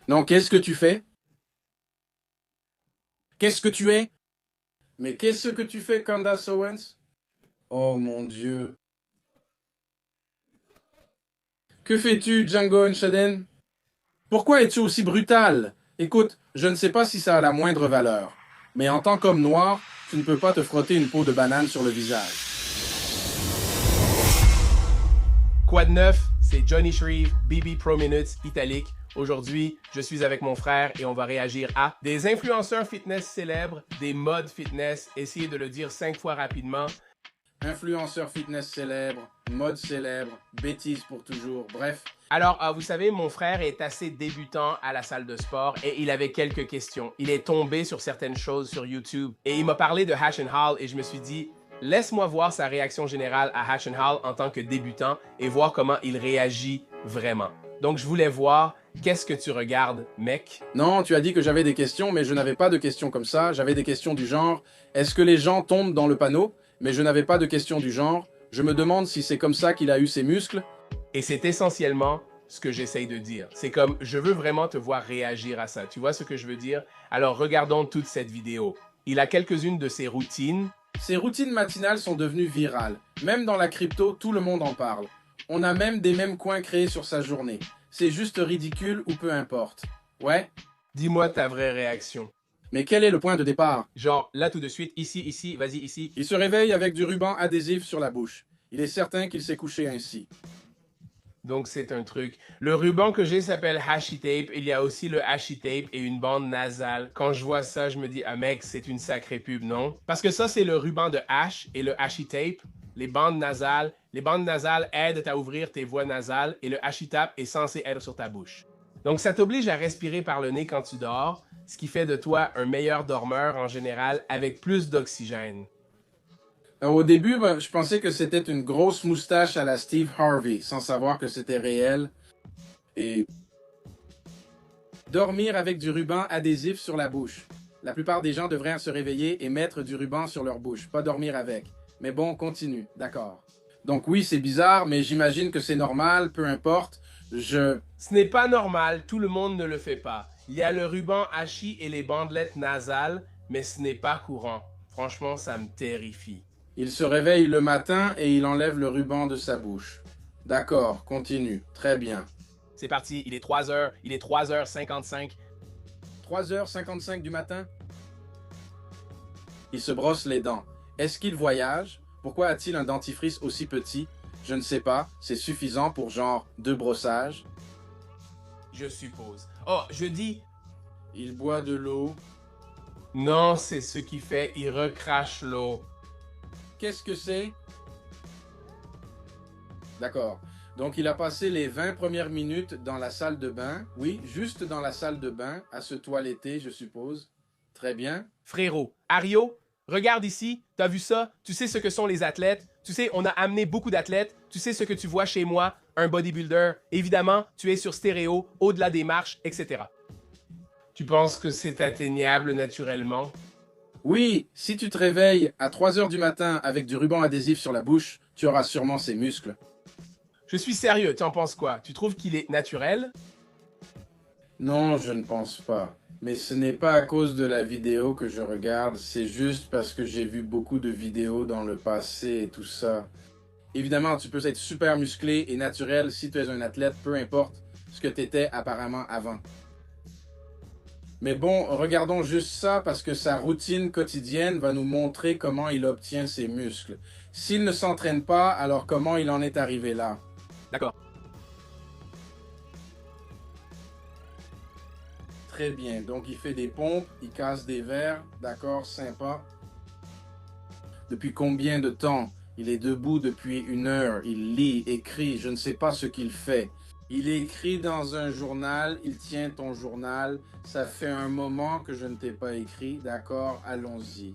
Non, qu'est-ce que tu fais? Qu'est-ce que tu es? Mais qu'est-ce que tu fais, Candace Owens? Oh mon Dieu. Que fais-tu, Django Unchained? Pourquoi es-tu aussi brutal? Écoute, je ne sais pas si ça a la moindre valeur, mais en tant qu'homme noir, tu ne peux pas te frotter une peau de banane sur le visage. Quoi de neuf? C'est Johnny Shreve, BB Pro Minutes, italique. Aujourd'hui, je suis avec mon frère et on va réagir à des influenceurs fitness célèbres, des modes fitness, essayer de le dire 5 fois rapidement. Influenceur fitness célèbre, mode célèbre, bêtises pour toujours, bref. Alors, vous savez, mon frère est assez débutant à la salle de sport et il avait quelques questions. Il est tombé sur certaines choses sur YouTube et il m'a parlé de Hash and Hall et je me suis dit, laisse-moi voir sa réaction générale à Hash and Hall en tant que débutant et voir comment il réagit vraiment. Donc, je voulais voir qu'est-ce que tu regardes, mec. Non, tu as dit que j'avais des questions, mais je n'avais pas de questions comme ça. J'avais des questions du genre, est-ce que les gens tombent dans le panneau? Mais je n'avais pas de questions du genre, je me demande si c'est comme ça qu'il a eu ses muscles. Et c'est essentiellement ce que j'essaye de dire. C'est comme, je veux vraiment te voir réagir à ça. Tu vois ce que je veux dire? Alors, regardons toute cette vidéo. Il a quelques-unes de ses routines. Ses routines matinales sont devenues virales. Même dans la crypto, tout le monde en parle. On a même des mêmes coins créés sur sa journée. C'est juste ridicule ou peu importe. Ouais? Dis-moi ta vraie réaction. Mais quel est le point de départ? Genre, là tout de suite, ici, vas-y, ici. Il se réveille avec du ruban adhésif sur la bouche. Il est certain qu'il s'est couché ainsi. Donc c'est un truc. Le ruban que j'ai s'appelle Hashi Tape. Il y a aussi le Hashi Tape et une bande nasale. Quand je vois ça, je me dis, ah mec, c'est une sacrée pub, non? Parce que ça, c'est le ruban de Hash et le Hashi Tape. Les bandes nasales. Les bandes nasales aident à ouvrir tes voies nasales et le Hashi Tape est censé être sur ta bouche. Donc ça t'oblige à respirer par le nez quand tu dors, ce qui fait de toi un meilleur dormeur en général avec plus d'oxygène. Au début, je pensais que c'était une grosse moustache à la Steve Harvey, sans savoir que c'était réel. Et dormir avec du ruban adhésif sur la bouche. La plupart des gens devraient se réveiller et mettre du ruban sur leur bouche, pas dormir avec. Mais bon, continue, d'accord. Donc oui, c'est bizarre, mais j'imagine que c'est normal, peu importe. Ce n'est pas normal, tout le monde ne le fait pas. Il y a le ruban hachi et les bandelettes nasales, mais ce n'est pas courant. Franchement, ça me terrifie. Il se réveille le matin et il enlève le ruban de sa bouche. D'accord, continue. Très bien. C'est parti, il est 3 heures, il est 3h55. 3h55 du matin? Il se brosse les dents. Est-ce qu'il voyage? Pourquoi a-t-il un dentifrice aussi petit? Je ne sais pas, c'est suffisant pour genre 2 brossages. Je suppose. Oh, je dis, Il boit de l'eau. non, c'est ce qu'il fait, il recrache l'eau. Qu'est-ce que c'est? D'accord. Donc il a passé les 20 premières minutes dans la salle de bain. Oui, juste dans la salle de bain, à se toiletter, je suppose. Très bien. Frérot, Ario, regarde ici, t'as vu ça? Tu sais ce que sont les athlètes? Tu sais, on a amené beaucoup d'athlètes. Tu sais ce que tu vois chez moi, un bodybuilder. Évidemment, tu es sur stéréo, au-delà des marches, etc. Tu penses que c'est atteignable naturellement? Oui, si tu te réveilles à 3 heures du matin avec du ruban adhésif sur la bouche, tu auras sûrement ces muscles. Je suis sérieux, tu en penses quoi? Tu trouves qu'il est naturel? Non, je ne pense pas. Mais ce n'est pas à cause de la vidéo que je regarde, c'est juste parce que j'ai vu beaucoup de vidéos dans le passé et tout ça. Évidemment, tu peux être super musclé et naturel si tu es un athlète, peu importe ce que tu étais apparemment avant. Mais bon, regardons juste ça parce que sa routine quotidienne va nous montrer comment il obtient ses muscles. S'il ne s'entraîne pas, alors comment il en est arrivé là? D'accord. Très bien, donc il fait des pompes, il casse des verres, d'accord, sympa. Depuis combien de temps? Il est debout depuis 1 heure, il lit, écrit, je ne sais pas ce qu'il fait. Il écrit dans un journal, il tient ton journal. Ça fait un moment que je ne t'ai pas écrit, d'accord, allons-y.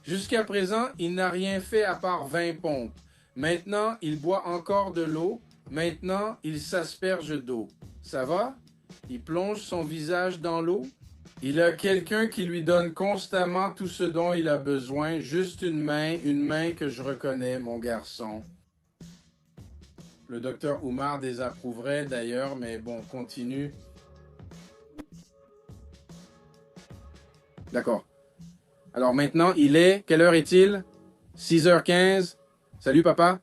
Jusqu'à présent, il n'a rien fait à part 20 pompes. Maintenant, il boit encore de l'eau. Maintenant, il s'asperge d'eau. Ça va? Il plonge son visage dans l'eau. Il a quelqu'un qui lui donne constamment tout ce dont il a besoin. Juste une main que je reconnais, mon garçon. Le docteur Oumar désapprouverait d'ailleurs, mais bon, continue. D'accord. Alors maintenant, quelle heure est-il? 6h15. Salut papa.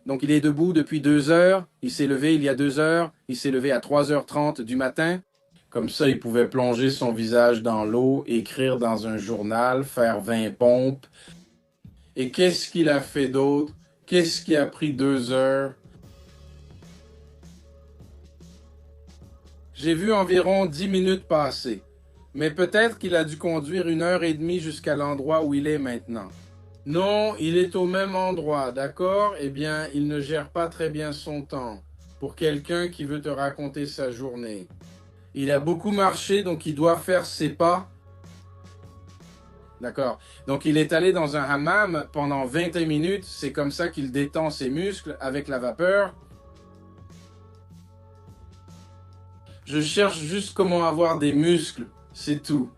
Donc il est debout depuis 2 heures. Il s'est levé il y a 2 heures. Il s'est levé à 3h30 du matin. Comme ça, il pouvait plonger son visage dans l'eau, écrire dans un journal, faire 20 pompes. Et qu'est-ce qu'il a fait d'autre? Qu'est-ce qui a pris 2 heures? J'ai vu environ 10 minutes passer. Mais peut-être qu'il a dû conduire 1h30 jusqu'à l'endroit où il est maintenant. Non, il est au même endroit, d'accord? Eh bien, il ne gère pas très bien son temps. Pour quelqu'un qui veut te raconter sa journée. Il a beaucoup marché, donc il doit faire ses pas. D'accord. Donc il est allé dans un hammam pendant 21 minutes. C'est comme ça qu'il détend ses muscles avec la vapeur. Je cherche juste comment avoir des muscles. C'est tout.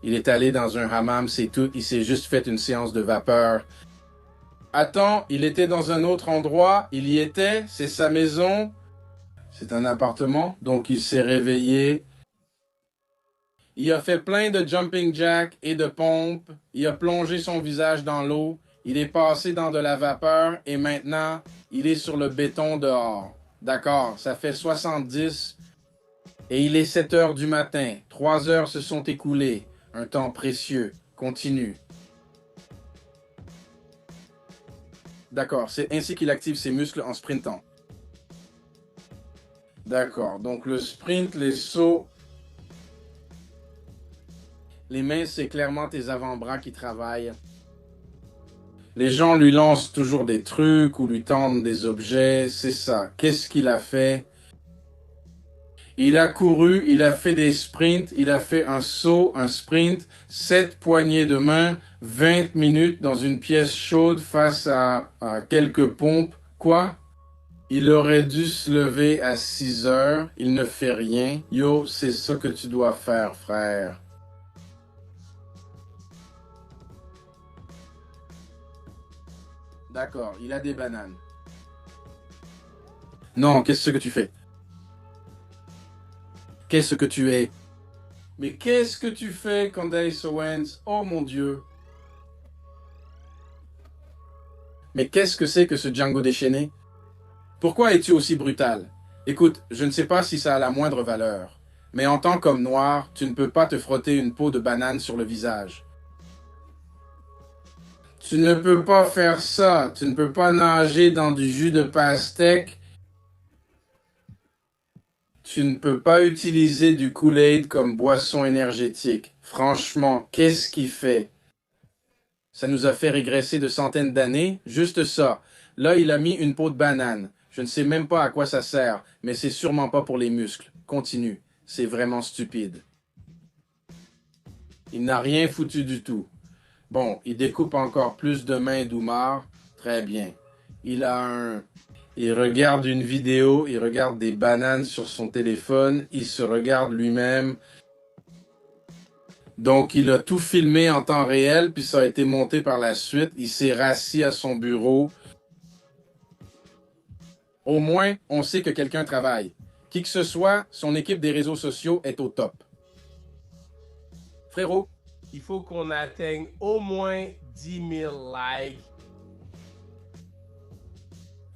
Il est allé dans un hammam, c'est tout. Il s'est juste fait une séance de vapeur. Attends, il était dans un autre endroit. Il y était. C'est sa maison. C'est un appartement. Donc il s'est réveillé. Il a fait plein de jumping jacks et de pompes. Il a plongé son visage dans l'eau. Il est passé dans de la vapeur et maintenant, il est sur le béton dehors. D'accord, ça fait 70 et il est 7 heures du matin. 3 heures se sont écoulées. Un temps précieux. Continue. D'accord, c'est ainsi qu'il active ses muscles en sprintant. D'accord, donc le sprint, les sauts, les mains, c'est clairement tes avant-bras qui travaillent. Les gens lui lancent toujours des trucs ou lui tendent des objets, c'est ça. Qu'est-ce qu'il a fait? Il a couru, il a fait des sprints, il a fait un saut, un sprint, 7 poignées de main, 20 minutes dans une pièce chaude face à quelques pompes. Quoi? Il aurait dû se lever à 6 heures, il ne fait rien. Yo, c'est ça que tu dois faire, frère. D'accord, il a des bananes. Non, qu'est-ce que tu fais? Qu'est-ce que tu es? Mais qu'est-ce que tu fais, Candace Owens? Oh mon Dieu! Mais qu'est-ce que c'est que ce Django déchaîné? Pourquoi es-tu aussi brutal? Écoute, je ne sais pas si ça a la moindre valeur, mais en tant qu'homme noir, tu ne peux pas te frotter une peau de banane sur le visage. Tu ne peux pas faire ça. Tu ne peux pas nager dans du jus de pastèque. Tu ne peux pas utiliser du Kool-Aid comme boisson énergétique. Franchement, qu'est-ce qu'il fait? Ça nous a fait régresser de centaines d'années. Juste ça. Là, il a mis une peau de banane. Je ne sais même pas à quoi ça sert, mais c'est sûrement pas pour les muscles. Continue. C'est vraiment stupide. Il n'a rien foutu du tout. Bon, il découpe encore plus de mains d'Oumar. Très bien. Il a un... Il regarde une vidéo, il regarde des bananes sur son téléphone, il se regarde lui-même. Donc, il a tout filmé en temps réel, puis ça a été monté par la suite. Il s'est rassis à son bureau. Au moins, on sait que quelqu'un travaille. Qui que ce soit, son équipe des réseaux sociaux est au top. Frérot, Il faut qu'on atteigne au moins 10 000 likes.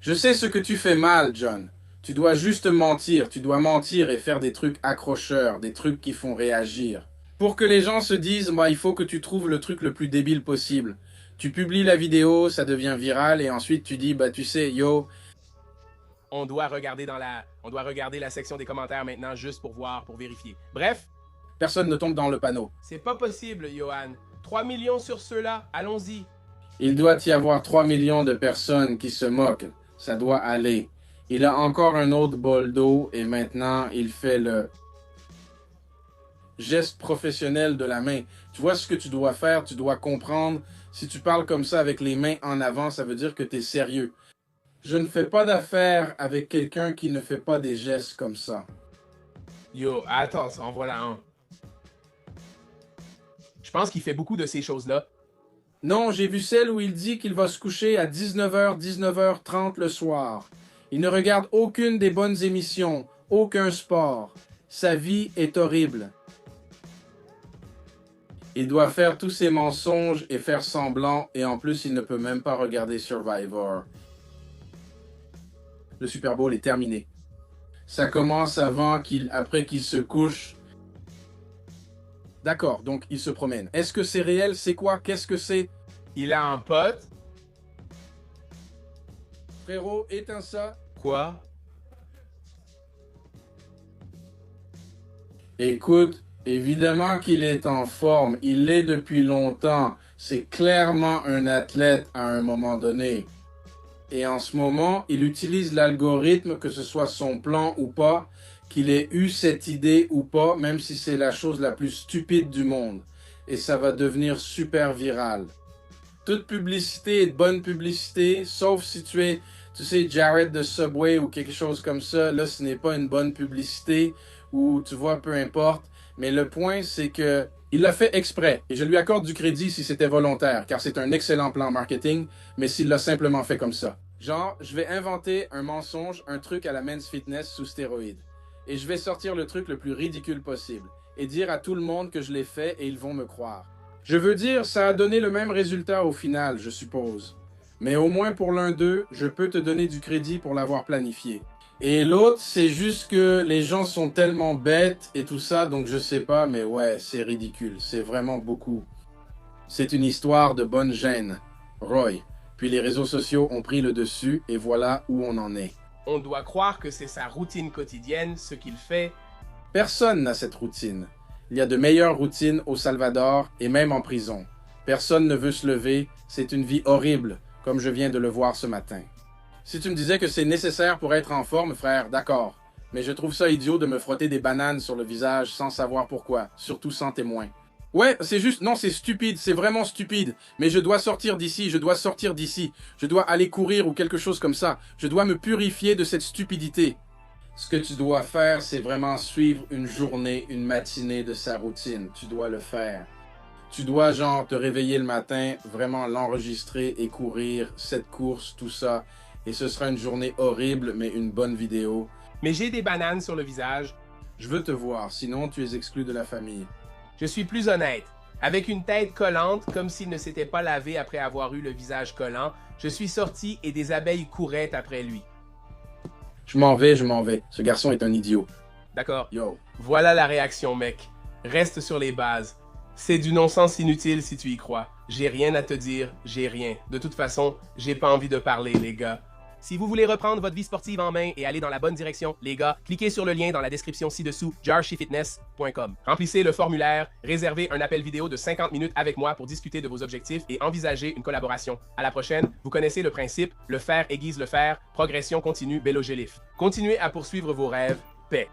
je sais ce que tu fais mal, John. Tu dois juste mentir. Tu dois mentir et faire des trucs accrocheurs, des trucs qui font réagir. Pour que les gens se disent, bah, il faut que tu trouves le truc le plus débile possible. Tu publies la vidéo, ça devient viral, et ensuite tu dis, bah, tu sais, yo, On doit regarder la section des commentaires maintenant juste pour voir, pour vérifier. Bref, personne ne tombe dans le panneau. c'est pas possible, Johan. 3 millions sur ceux-là, allons-y. Il doit y avoir 3 millions de personnes qui se moquent. Ça doit aller. Il a encore un autre bol d'eau, et maintenant il fait le geste professionnel de la main. Tu vois ce que tu dois faire, tu dois comprendre. Si tu parles comme ça avec les mains en avant, ça veut dire que tu es sérieux. Je ne fais pas d'affaires avec quelqu'un qui ne fait pas des gestes comme ça. Yo, attends, en voilà un. Je pense qu'il fait beaucoup de ces choses-là. Non, j'ai vu celle où il dit qu'il va se coucher à 19h, 19h30 le soir. Il ne regarde aucune des bonnes émissions, aucun sport. Sa vie est horrible. Il doit faire tous ses mensonges et faire semblant, et en plus, il ne peut même pas regarder Survivor. Le Super Bowl est terminé. Ça commence après qu'il se couche. D'accord, donc il se promène. Est-ce que c'est réel? C'est quoi? Qu'est-ce que c'est? Il a un pote. Frérot, éteins ça. Quoi? Écoute, évidemment qu'il est en forme. Il l'est depuis longtemps. C'est clairement un athlète à un moment donné. Et en ce moment, il utilise l'algorithme, que ce soit son plan ou pas, qu'il ait eu cette idée ou pas, même si c'est la chose la plus stupide du monde. Et ça va devenir super viral. Toute publicité est de bonne publicité, sauf si tu sais, Jared de Subway ou quelque chose comme ça. Là, ce n'est pas une bonne publicité, ou tu vois, peu importe. Mais le point, c'est que il l'a fait exprès. Et je lui accorde du crédit si c'était volontaire, car c'est un excellent plan marketing, mais s'il l'a simplement fait comme ça. Genre, je vais inventer un mensonge, un truc à la Men's Fitness sous stéroïdes. Et je vais sortir le truc le plus ridicule possible. Et dire à tout le monde que je l'ai fait et ils vont me croire. Je veux dire, ça a donné le même résultat au final, je suppose. Mais au moins pour l'un d'eux, je peux te donner du crédit pour l'avoir planifié. Et l'autre, c'est juste que les gens sont tellement bêtes et tout ça, donc je sais pas, mais ouais, c'est ridicule. C'est vraiment beaucoup. C'est une histoire de bonne gêne. Roy. Puis les réseaux sociaux ont pris le dessus et voilà où on en est. On doit croire que c'est sa routine quotidienne, ce qu'il fait. Personne n'a cette routine. Il y a de meilleures routines au Salvador et même en prison. Personne ne veut se lever, c'est une vie horrible, comme je viens de le voir ce matin. Si tu me disais que c'est nécessaire pour être en forme, frère, d'accord. Mais je trouve ça idiot de me frotter des bananes sur le visage sans savoir pourquoi, surtout sans témoin. Ouais, c'est juste, non, c'est stupide, c'est vraiment stupide. Mais je dois sortir d'ici, je dois sortir d'ici. Je dois aller courir ou quelque chose comme ça. Je dois me purifier de cette stupidité. Ce que tu dois faire, c'est vraiment suivre une journée, une matinée de sa routine. Tu dois le faire. Tu dois, genre, te réveiller le matin, vraiment l'enregistrer et courir, cette course, tout ça. Et ce sera une journée horrible, mais une bonne vidéo. Mais j'ai des bananes sur le visage. Je veux te voir, sinon tu es exclu de la famille. Je suis plus honnête. Avec une tête collante, comme s'il ne s'était pas lavé après avoir eu le visage collant, je suis sorti et des abeilles couraient après lui. Je m'en vais, je m'en vais. Ce garçon est un idiot. D'accord. Yo. Voilà la réaction, mec. Reste sur les bases. C'est du non-sens inutile si tu y crois. J'ai rien à te dire, j'ai rien. De toute façon, j'ai pas envie de parler, les gars. Si vous voulez reprendre votre vie sportive en main et aller dans la bonne direction, les gars, cliquez sur le lien dans la description ci-dessous, jarshifitness.com. Remplissez le formulaire, réservez un appel vidéo de 50 minutes avec moi pour discuter de vos objectifs et envisager une collaboration. À la prochaine, vous connaissez le principe, le faire aiguise le faire, progression continue, Bélogélif. Continuez à poursuivre vos rêves, paix.